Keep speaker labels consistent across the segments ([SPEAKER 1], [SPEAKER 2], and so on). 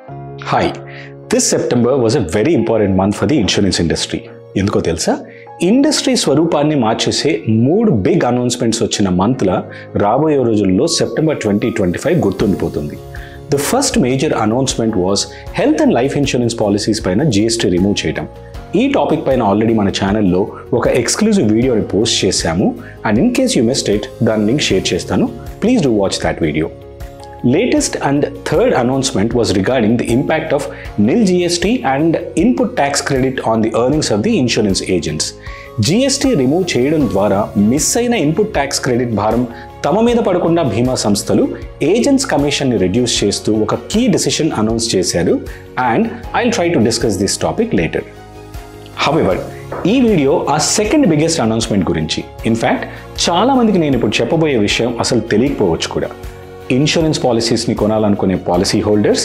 [SPEAKER 1] Hi, this September was a very important month for the insurance industry. ఎందుకో తెలుసా? Industry స్వరూపాన్ని మార్చేసే 3 big announcements వచ్చిన మంత్లా రాబోయే రోజుల్లో సెప్టెంబర్ 2025 గుర్తుండిపోతుంది. The first major announcement was health and life insurance policies పైన GST రిమూవ్ చేయడం. ఈ టాపిక్ పైన ఆల్రెడీ మన ఛానల్లో ఒక ఎక్స్క్లూజివ్ వీడియోని పోస్ట్ చేశాము and in case you missed it దాని లింక్ షేర్ చేస్తాను. Please do watch that video. Latest and third announcement was regarding the impact of nil GST and input tax credit on the earnings of the insurance agents. GST remove చేయడం ద్వారా miss అయిన input tax credit భారం తమ మీద పడకుండా బీమా సంస్థలు agents కమిషన్ని reduce చేస్తూ ఒక కీ డెసిషన్ అనౌన్స్ చేశారు and I'll try to discuss this topic later. However ఈ వీడియో ఆ సెకండ్ బిగ్గెస్ట్ అనౌన్స్మెంట్ గురించి. ఇన్ఫ్యాక్ట్ చాలా మందికి నేను ఇప్పుడు చెప్పబోయే విషయం అసలు తెలియకపోవచ్చు కూడా. ఇన్సూరెన్స్ పాలసీస్ని కొనాలనుకునే పాలసీ హోల్డర్స్,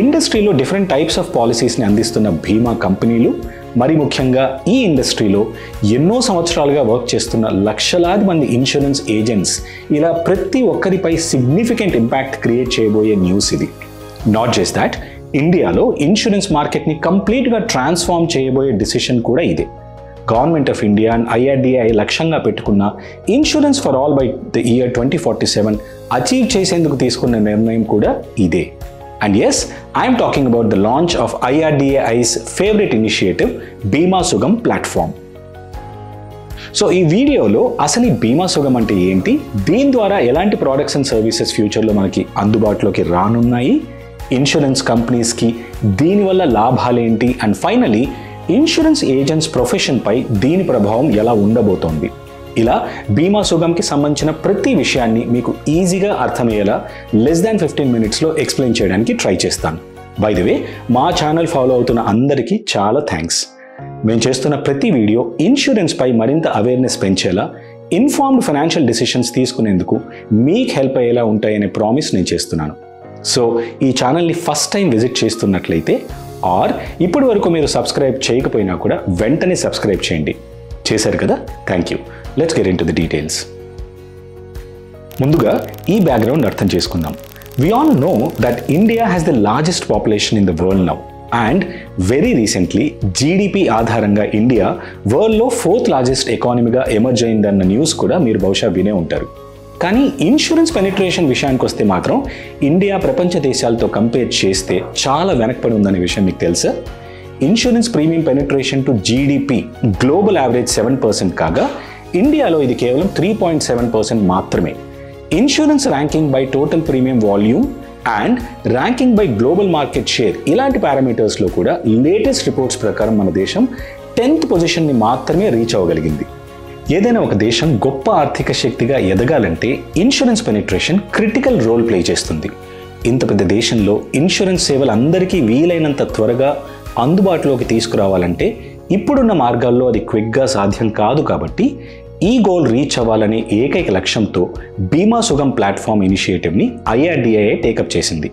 [SPEAKER 1] ఇండస్ట్రీలో డిఫరెంట్ టైప్స్ ఆఫ్ పాలసీస్ని అందిస్తున్న బీమా కంపెనీలు, మరి ముఖ్యంగా ఈ ఇండస్ట్రీలో ఎన్నో సంవత్సరాలుగా వర్క్ చేస్తున్న లక్షలాది మంది ఇన్సూరెన్స్ ఏజెంట్స్, ఇలా ప్రతి ఒక్కరిపై సిగ్నిఫికెంట్ ఇంపాక్ట్ క్రియేట్ చేయబోయే న్యూస్ ఇది. నాట్ జస్ట్ దాట్, ఇండియాలో ఇన్సూరెన్స్ మార్కెట్ని కంప్లీట్గా ట్రాన్స్ఫార్మ్ చేయబోయే డిసిషన్ కూడా ఇదే. Government of India and IRDAI లక్ష్యంగా పెట్టుకున్న insurance for all by the year 2047 achieve చేసేందుకు తీసుకున్న నిర్ణయం కూడా ఇదే. And yes, I'm talking about the launch of IRDAI's favourite initiative Bima Sugam platform. So ఈ వీడియోలో అసలు ఈ బీమా సుగమ్ అంటే ఏంటి, దీని ద్వారా ఎలాంటి ప్రోడక్ట్స్ అండ్ సర్వీసెస్ ఫ్యూచర్లో మనకి అందుబాటులోకి రానున్నాయి, ఇన్సూరెన్స్ కంపెనీస్కి దీనివల్ల లాభాలేంటి, అండ్ ఫైనలీ ఇన్సూరెన్స్ ఏజెంట్స్ ప్రొఫెషన్పై దీని ప్రభావం ఎలా ఉండబోతోంది, ఇలా బీమా సుగమ్కి సంబంధించిన ప్రతి విషయాన్ని మీకు ఈజీగా అర్థమయ్యేలా లెస్ దాన్ 15 minutesలో ఎక్స్ప్లెయిన్ చేయడానికి ట్రై చేస్తాను. బై ది వే, మా ఛానల్ ఫాలో అవుతున్న అందరికీ చాలా థ్యాంక్స్. మేము చేస్తున్న ప్రతి వీడియో ఇన్సూరెన్స్పై మరింత అవేర్నెస్ పెంచేలా, ఇన్ఫార్మ్డ్ ఫైనాన్షియల్ డెసిషన్స్ తీసుకునేందుకు మీకు హెల్ప్ అయ్యేలా ఉంటాయనే ప్రామిస్ నేను చేస్తున్నాను. సో ఈ ఛానల్ని ఫస్ట్ టైం విజిట్ చేస్తున్నట్లయితే ఆర్ ఇప్పటి వరకు మీరు సబ్స్క్రైబ్ చేయకపోయినా కూడా వెంటనే సబ్స్క్రైబ్ చేయండి. చేశారు కదా? Thank you. Let's get into the details. ముందుగా ఈ బ్యాక్గ్రౌండ్ అర్థం చేసుకుందాం. We all know that India has the largest population in the world now, and very recently GDP ఆధారంగా ఇండియా వరల్డ్లో 4th largest ఎకానమీగా ఎమర్జ్ అయిందన్న న్యూస్ కూడా మీరు బహుశా వినే ఉంటారు. కానీ ఇన్సూరెన్స్ పెనిట్రేషన్ విషయానికి వస్తే మాత్రం ఇండియా ప్రపంచ దేశాలతో కంపేర్ చేస్తే చాలా వెనకబడి ఉందనే విషయం మీకు తెలుసా? Insurance premium penetration to GDP global average 7% కాగా ఇండియాలో ఇది కేవలం 3.7% మాత్రమే. Insurance ranking by total premium volume and ranking by global market share, ఇలాంటి పారామీటర్స్లో కూడా లేటెస్ట్ రిపోర్ట్స్ ప్రకారం మన దేశం 10th పొజిషన్ని మాత్రమే రీచ్ అవ్వగలిగింది. ఏదైనా ఒక దేశం గొప్ప ఆర్థిక శక్తిగా ఎదగాలంటే insurance penetration critical role play చేస్తుంది. ఇంత పెద్ద దేశంలో ఇన్సూరెన్స్ సేవలు అందరికీ వీలైనంత త్వరగా అందుబాటులోకి తీసుకురావాలంటే ఇప్పుడున్న మార్గాల్లో అది క్విక్గా సాధ్యం కాదు. కాబట్టి ఈ గోల్ రీచ్ అవ్వాలనే ఏకైక లక్ష్యంతో బీమా సుగమ్ ప్లాట్ఫామ్ ఇనిషియేటివ్ని IRDAI టేకప్ చేసింది.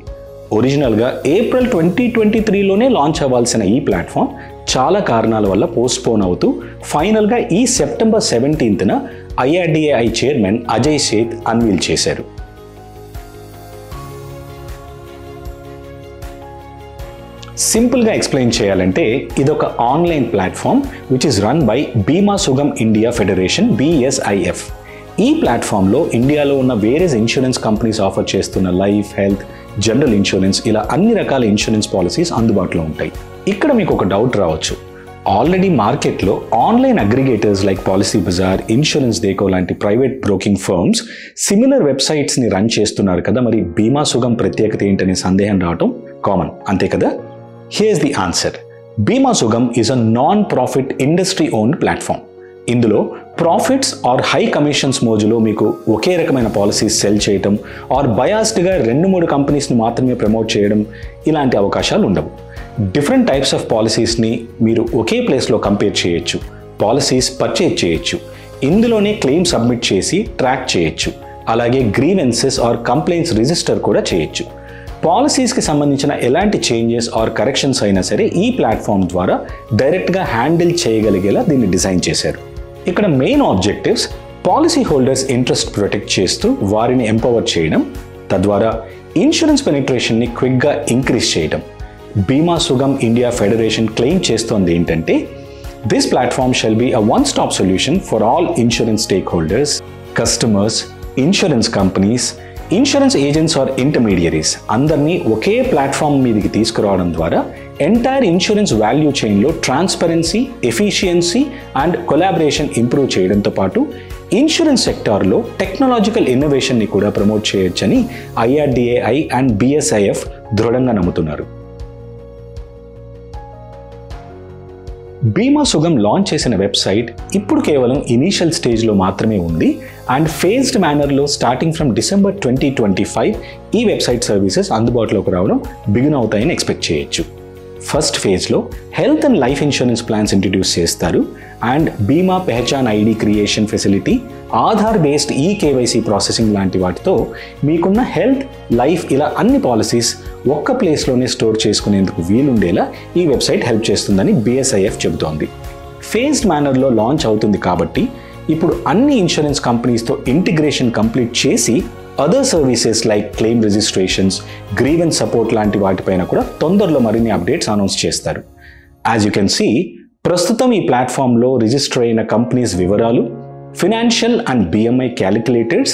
[SPEAKER 1] ఒరిజినల్గా ఏప్రిల్ 2023లోనే లాంచ్ అవ్వాల్సిన ఈ ప్లాట్ఫామ్ చాలా కారణాల వల్ల పోస్ట్పోన్ అవుతూ ఫైనల్గా ఈ సెప్టెంబర్ 17న IRDAI chairman Ajay Seth unveil చేశారు. సింపుల్గా ఎక్స్ప్లెయిన్ చేయాలంటే ఇదొక online platform which is run by Bima Sugam India federation BSIF. ఈ ప్లాట్ఫామ్లో ఇండియాలో ఉన్న వేరియస్ ఇన్సూరెన్స్ కంపెనీస్ ఆఫర్ చేస్తున్న లైఫ్, హెల్త్, జనరల్ ఇన్సూరెన్స్, ఇలా అన్ని రకాల ఇన్సూరెన్స్ పాలసీస్ అందుబాటులో ఉంటాయి. ఇక్కడ మీకు ఒక డౌట్ రావచ్చు, ఆల్రెడీ మార్కెట్లో online aggregators like Policybazaar, InsuranceDekho లాంటి ప్రైవేట్ బ్రోకింగ్ ఫర్మ్స్ సిమిలర్ వెబ్సైట్స్ని రన్ చేస్తున్నారు కదా, మరి బీమా సుగమ్ ప్రత్యేకత ఏంటనే సందేహం రావటం కామన్, అంతే కదా? Here's the answer. Bima Sugam is a non profit industry owned platform. ఇందులో ప్రాఫిట్స్ ఆర్ హై కమిషన్స్ మోజులో మీకు ఒకే రకమైన పాలసీస్ సెల్ చేయటం ఆర్ బయాస్డ్గా 2-3 కంపెనీస్ని మాత్రమే ప్రమోట్ చేయడం, ఇలాంటి అవకాశాలు ఉండవు. డిఫరెంట్ టైప్స్ ఆఫ్ పాలసీస్ని మీరు ఒకే ప్లేస్లో కంపేర్ చేయొచ్చు, పాలసీస్ పర్చేజ్ చేయొచ్చు, ఇందులోనే క్లెయిమ్ సబ్మిట్ చేసి ట్రాక్ చేయొచ్చు, అలాగే గ్రీవెన్సెస్ ఆర్ కంప్లైంట్స్ రిజిస్టర్ కూడా చేయొచ్చు. పాలసీస్కి సంబంధించిన ఎలాంటి చేంజెస్ ఆర్ కరెక్షన్స్ అయినా సరే ఈ ప్లాట్ఫామ్ ద్వారా డైరెక్ట్గా హ్యాండిల్ చేయగలిగేలా దీన్ని డిజైన్ చేశారు. ఇక్కడ main objectives policy holders interest protect చేస్తూ వారిని ఎంపవర్ చేయడం, తద్వారా ఇన్సూరెన్స్ పెనిట్రేషన్ని క్విక్గా ఇంక్రీజ్ చేయడం, బీమా సుగమ్ ఇండియా ఫెడరేషన్ క్లెయిమ్ చేస్తోంది ఏంటంటే, this platform shall be a one stop solution for all insurance stakeholders, customers, insurance companies, insurance agents or intermediaries అందరినీ ఒకే ప్లాట్ఫామ్ మీదకి తీసుకురావడం ద్వారా ఎంటైర్ ఇన్సూరెన్స్ వాల్యూ చైన్లో transparency, efficiency and collaboration improve చేయడంతో పాటు ఇన్సూరెన్స్ సెక్టార్లో టెక్నాలజికల్ ఇన్నోవేషన్ని కూడా ప్రమోట్ చేయొచ్చని IRDAI అండ్ BSIF దృఢంగా నమ్ముతున్నారు. బీమా సుగమ్ లాంచ్ చేసిన వెబ్సైట్ ఇప్పుడు కేవలం ఇనీషియల్ స్టేజ్లో మాత్రమే ఉంది అండ్ ఫేజ్డ్ మేనర్లో స్టార్టింగ్ ఫ్రమ్ December 2025 ఈ వెబ్సైట్ సర్వీసెస్ అందుబాటులోకి రావడం బిగిన్ అవుతాయని ఎక్స్పెక్ట్ చేయొచ్చు. ఫస్ట్ ఫేజ్లో health and life insurance plans introduce చేస్తారు and Bima Pehchaan ID creation facility, Aadhaar based KYC processing లాంటి వాటితో మీకున్న హెల్త్, లైఫ్ ఇలా అన్ని పాలసీస్ ఒక్క ప్లేస్లోనే స్టోర్ చేసుకునేందుకు వీలుండేలా ఈ వెబ్సైట్ హెల్ప్ చేస్తుందని BSIF చెబుతోంది. ఫేజ్డ్ మేనర్లో లాంచ్ అవుతుంది కాబట్టి ఇప్పుడు అన్ని ఇన్సూరెన్స్ కంపెనీస్తో ఇంటిగ్రేషన్ కంప్లీట్ చేసి other services like claim registrations, grievance support లాంటి వాటిపైన కూడా తొందరలో మరిన్ని అప్డేట్స్ అనౌన్స్ చేస్తారు. యాజ్ యూ కెన్ సీ, ప్రస్తుతం ఈ ప్లాట్ఫామ్లో రిజిస్టర్ అయిన కంపెనీస్ వివరాలు, financial and BMI calculators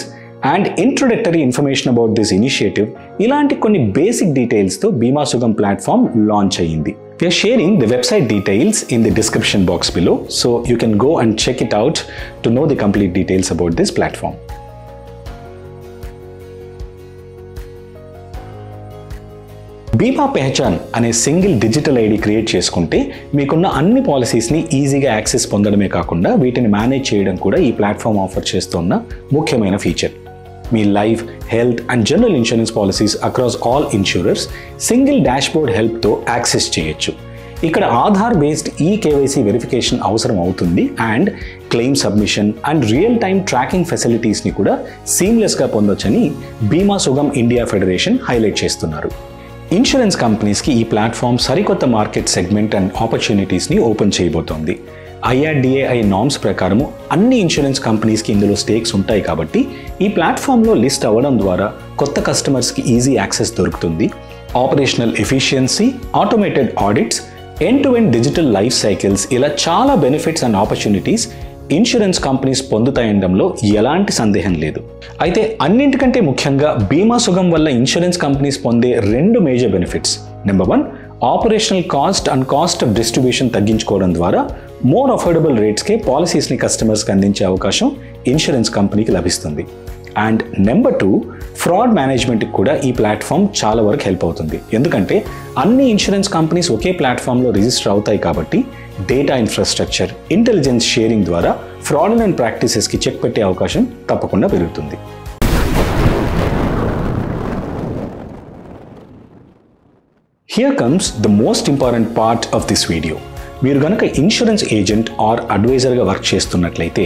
[SPEAKER 1] and introductory information about this initiative ఇలాంటి కొన్ని బేసిక్ డీటెయిల్స్తో బీమా సుగమ్ ప్లాట్ఫామ్ లాంచ్ అయ్యింది. We are sharing the website details in the description box below, so you can go and check it out to know the complete details about this platform. బీమా పెహచాన్ అనే single digital ID create చేసుకుంటే మీకున్న అన్ని పాలసీస్ని ఈజీగా access పొందడమే కాకుండా వీటిని manage చేయడం కూడా ఈ ప్లాట్ఫామ్ ఆఫర్ చేస్తున్న ముఖ్యమైన ఫీచర్. మీ life, health and general insurance policies across all insurers single dashboard హెల్ప్తో యాక్సెస్ చేయొచ్చు. ఇక్కడ ఆధార్ బేస్డ్ KYC వెరిఫికేషన్ అవసరం అవుతుంది and claim submission and real time tracking ఫెసిలిటీస్ని కూడా సీమ్లెస్గా పొందొచ్చని Bima Sugam India federation highlight చేస్తున్నారు. ఇన్సూరెన్స్ కంపెనీస్కి ఈ ప్లాట్ఫామ్ సరికొత్త మార్కెట్ సెగ్మెంట్ అండ్ ఆపర్చునిటీస్ని ఓపెన్ చేయబోతోంది. IRDAI నార్మ్స్ ప్రకారము అన్ని ఇన్సూరెన్స్ కంపెనీస్కి ఇందులో స్టేక్స్ ఉంటాయి కాబట్టి ఈ ప్లాట్ఫామ్లో లిస్ట్ అవ్వడం ద్వారా కొత్త కస్టమర్స్కి ఈజీ యాక్సెస్ దొరుకుతుంది. Operational efficiency, automated audits, end to end digital life cycles ఇలా చాలా benefits and opportunities insurance companies పొందుతాయనడంలో ఎలాంటి సందేహం లేదు. అయితే అన్నింటికంటే ముఖ్యంగా బీమా సుగమ్ వల్ల ఇన్సూరెన్స్ కంపెనీస్ పొందే 2 major benefits. Number 1, operational cost and cost of distribution తగ్గించుకోవడం ద్వారా మోర్ అఫోర్డబుల్ రేట్స్కే పాలసీస్ని కస్టమర్స్కి అందించే అవకాశం ఇన్సూరెన్స్ కంపెనీకి లభిస్తుంది. అండ్ నెంబర్ 2, ఫ్రాడ్ మేనేజ్మెంట్కి కూడా ఈ ప్లాట్ఫామ్ చాలా వరకు హెల్ప్ అవుతుంది. ఎందుకంటే అన్ని ఇన్సూరెన్స్ కంపెనీస్ ఒకే ప్లాట్ఫామ్లో రిజిస్టర్ అవుతాయి కాబట్టి డేటా ఇన్ఫ్రాస్ట్రక్చర్, ఇంటెలిజెన్స్ షేరింగ్ ద్వారా ఫ్రాడలెంట్ ప్రాక్టీసెస్కి చెక్ పెట్టే అవకాశం తప్పకుండా పెరుగుతుంది. Here comes the most important part of this video. మీరు గనక ఇన్సూరెన్స్ ఏజెంట్ ఆర్ అడ్వైజర్గా వర్క్ చేస్తున్నట్లయితే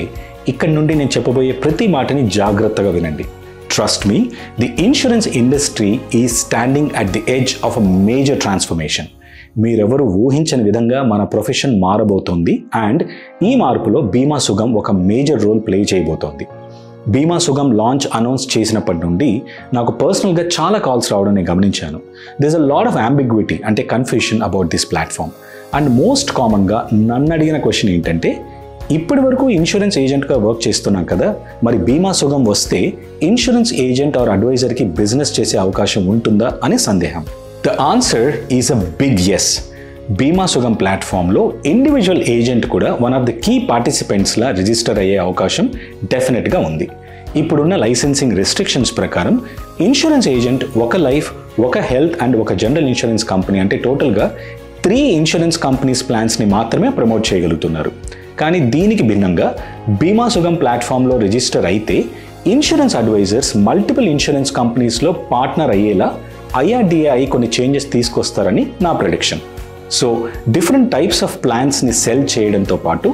[SPEAKER 1] ఇక్కడి నుండి నేను చెప్పబోయే ప్రతి మాటని జాగ్రత్తగా వినండి. Trust me, the insurance industry is standing at the edge of a major transformation. మీరెవరు ఊహించని విధంగా మన ప్రొఫెషన్ మారబోతోంది అండ్ ఈ మార్పులో బీమా సుగమ్ ఒక మేజర్ రోల్ ప్లే చేయబోతోంది. బీమా సుగమ్ లాంచ్ అనౌన్స్ చేసినప్పటి నుండి నాకు పర్సనల్గా చాలా కాల్స్ రావడం నేను గమనించాను. This a lot of ambiguity అంటే confusion about this platform. And most కామన్గా నన్ను అడిగిన క్వశ్చన్ ఏంటంటే, ఇప్పటి వరకు ఇన్సూరెన్స్ ఏజెంట్గా వర్క్ చేస్తున్నాం కదా, మరి బీమా సుగమ్ వస్తే ఇన్సూరెన్స్ ఏజెంట్ ఆర్ అడ్వైజర్కి బిజినెస్ చేసే అవకాశం ఉంటుందా అనే సందేహం. The answer is a big yes. Bima Sugam ప్లాట్ఫామ్లో ఇండివిజువల్ ఏజెంట్ కూడా వన్ ఆఫ్ ది కీ పార్టిసిపెంట్స్లా రిజిస్టర్ అయ్యే అవకాశం డెఫినెట్గా ఉంది. ఇప్పుడున్న లైసెన్సింగ్ రెస్ట్రిక్షన్స్ ప్రకారం ఇన్సూరెన్స్ ఏజెంట్ ఒక లైఫ్, ఒక హెల్త్ అండ్ ఒక జనరల్ ఇన్సూరెన్స్ కంపెనీ అంటే టోటల్గా 3 ఇన్సూరెన్స్ కంపెనీస్ ప్లాన్స్ని మాత్రమే ప్రమోట్ చేయగలుగుతున్నారు. కానీ దీనికి భిన్నంగా బీమా సుగమ్ ప్లాట్ఫామ్లో రిజిస్టర్ అయితే ఇన్సూరెన్స్ అడ్వైజర్స్ మల్టిపుల్ ఇన్సూరెన్స్ కంపెనీస్లో పార్ట్నర్ అయ్యేలా IRDAI కొన్ని చేంజెస్ తీసుకొస్తారని నా prediction. So different types of ప్లాన్స్ని సెల్ చేయడంతో పాటు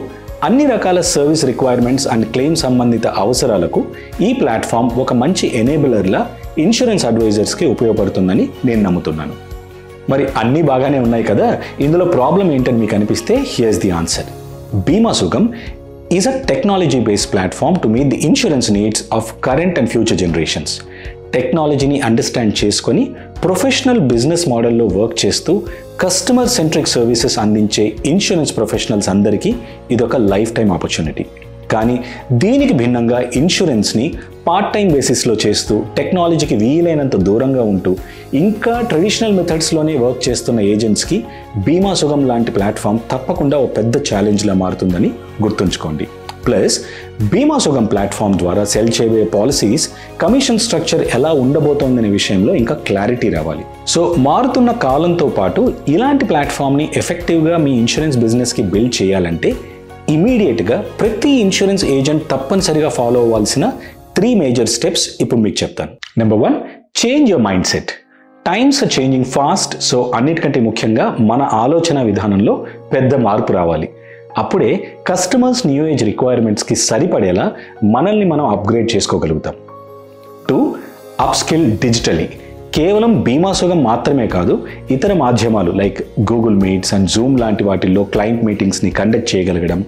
[SPEAKER 1] అన్ని రకాల సర్వీస్ రిక్వైర్మెంట్స్ అండ్ క్లెయిమ్ సంబంధిత అవసరాలకు ఈ ప్లాట్ఫామ్ ఒక మంచి ఎనేబులర్లా ఇన్సూరెన్స్ అడ్వైజర్స్కి ఉపయోగపడుతుందని నేను నమ్ముతున్నాను. మరి అన్నీ బాగానే ఉన్నాయి కదా, ఇందులో ప్రాబ్లం ఏంటని మీకు అనిపిస్తే here's the answer. Bima Sugam is a technology based platform to meet the insurance needs of current and future generations. టెక్నాలజీని అండర్స్టాండ్ చేసుకొని ప్రొఫెషనల్ బిజినెస్ మోడల్లో వర్క్ చేస్తూ కస్టమర్ సెంట్రిక్ సర్వీసెస్ అందించే ఇన్సూరెన్స్ ప్రొఫెషనల్స్ అందరికీ ఇదొక లైఫ్ టైం ఆపర్చునిటీ. కానీ దీనికి భిన్నంగా ఇన్సూరెన్స్ని పార్ట్ టైం బేసిస్లో చేస్తూ టెక్నాలజీకి వీలైనంత దూరంగా ఉంటూ ఇంకా ట్రెడిషనల్ మెథడ్స్లోనే వర్క్ చేస్తున్న ఏజెంట్స్కి బీమా సుగం లాంటి ప్లాట్ఫామ్ తప్పకుండా ఒక పెద్ద ఛాలెంజ్లా మారుతుందని గుర్తుంచుకోండి. ప్లస్ బీమా సుగం ప్లాట్ఫామ్ ద్వారా సెల్ చేయబోయే పాలసీస్ కమిషన్ స్ట్రక్చర్ ఎలా ఉండబోతోందనే విషయంలో ఇంకా క్లారిటీ రావాలి. సో మారుతున్న కాలంతో పాటు ఇలాంటి ప్లాట్ఫామ్ని ఎఫెక్టివ్గా మీ ఇన్సూరెన్స్ బిజినెస్కి బిల్డ్ చేయాలంటే ఇమీడియట్గా ప్రతి ఇన్సూరెన్స్ ఏజెంట్ తప్పనిసరిగా ఫాలో అవ్వాల్సిన 3 మేజర్ స్టెప్స్ ఇప్పుడు మీకు చెప్తాను. Number 1, change your mindset. Times are changing fast. So అన్నిటికంటే ముఖ్యంగా మన ఆలోచన విధానంలో పెద్ద మార్పు రావాలి. అప్పుడే కస్టమర్స్ న్యూ ఏజ్ రిక్వైర్మెంట్స్కి సరిపడేలా మనల్ని మనం అప్గ్రేడ్ చేసుకోగలుగుతాం. 2, అప్స్కిల్ డిజిటలీ. కేవలం బీమా సుగం మాత్రమే కాదు, ఇతర మాధ్యమాలు like Google Meets and Zoom లాంటి వాటిల్లో క్లయింట్ మీటింగ్స్ని కండక్ట్ చేయగలగడం,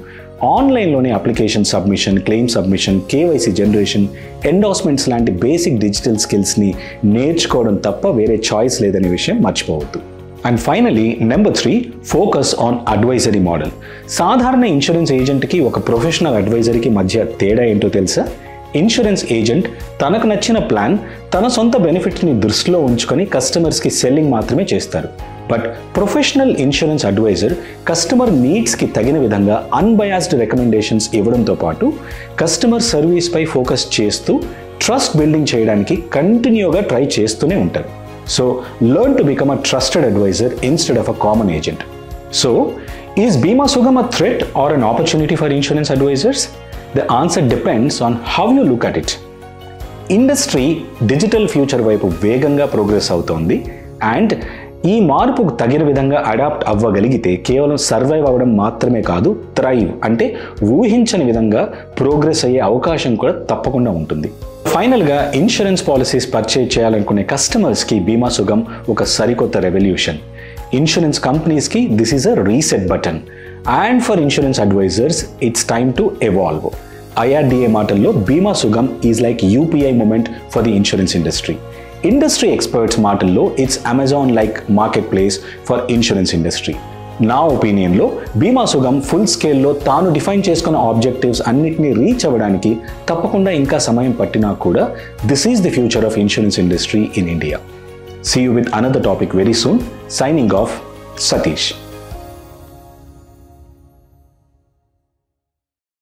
[SPEAKER 1] ఆన్లైన్లోనే application submission, claim submission, KYC generation, endorsements లాంటి బేసిక్ డిజిటల్ స్కిల్స్ని నేర్చుకోవడం తప్ప వేరే చాయిస్ లేదనే విషయం మర్చిపోవద్దు. And finally number 3, focus on advisory model. సాధారణ ఇన్సూరెన్స్ ఏజెంట్కి ఒక ప్రొఫెషనల్ అడ్వైజరీకి మధ్య తేడా ఏంటో తెలుసా? ఇన్సూరెన్స్ ఏజెంట్ తనకు నచ్చిన ప్లాన్, తన సొంత బెనిఫిట్ని దృష్టిలో ఉంచుకొని కస్టమర్స్కి సెల్లింగ్ మాత్రమే చేస్తారు. But professional insurance advisor customer నీడ్స్కి తగిన విధంగా అన్బయాస్డ్ రికమెండేషన్స్ ఇవ్వడంతో పాటు కస్టమర్ సర్వీస్పై ఫోకస్ చేస్తూ ట్రస్ట్ బిల్డింగ్ చేయడానికి కంటిన్యూగా ట్రై చేస్తూనే ఉంటారు. So, learn to become a trusted advisor instead of a common agent. So, is Bima Sugam a threat or an opportunity for insurance advisors? The answer depends on how you look at it. Industry digital future వైపు వేగంగా progress అవుతోంది. And ఈ మార్పుకు తగిన విధంగా adapt అవ్వగలిగితే కేవలం survive అవ్వడం మాత్రమే కాదు, థ్రైవ్ అంటే ఊహించని విధంగా ప్రోగ్రెస్ అయ్యే అవకాశం కూడా తప్పకుండా ఉంటుంది. ఫైనల్గా ఇన్సూరెన్స్ పాలసీస్ పర్చేజ్ చేయాలనుకునే కస్టమర్స్కి బీమా సుగం ఒక సరికొత్త రెవల్యూషన్. ఇన్సూరెన్స్ కంపెనీస్కి this is a reset button. And for insurance advisors it's time to evolve. IRDA మాటల్లో Bima Sugam is like UPI moment for the insurance industry. Industry experts మాటల్లో it's Amazon like market place for insurance industry. నా ఒపీనియన్లో బీమా సుగం full స్కేల్లో తాను define చేసుకున్న objectives అన్నిటినీ reach అవ్వడానికి తప్పకుండా ఇంకా సమయం పట్టినా కూడా this is the future of insurance industry in India. See you with another topic very soon. Signing off, Satish.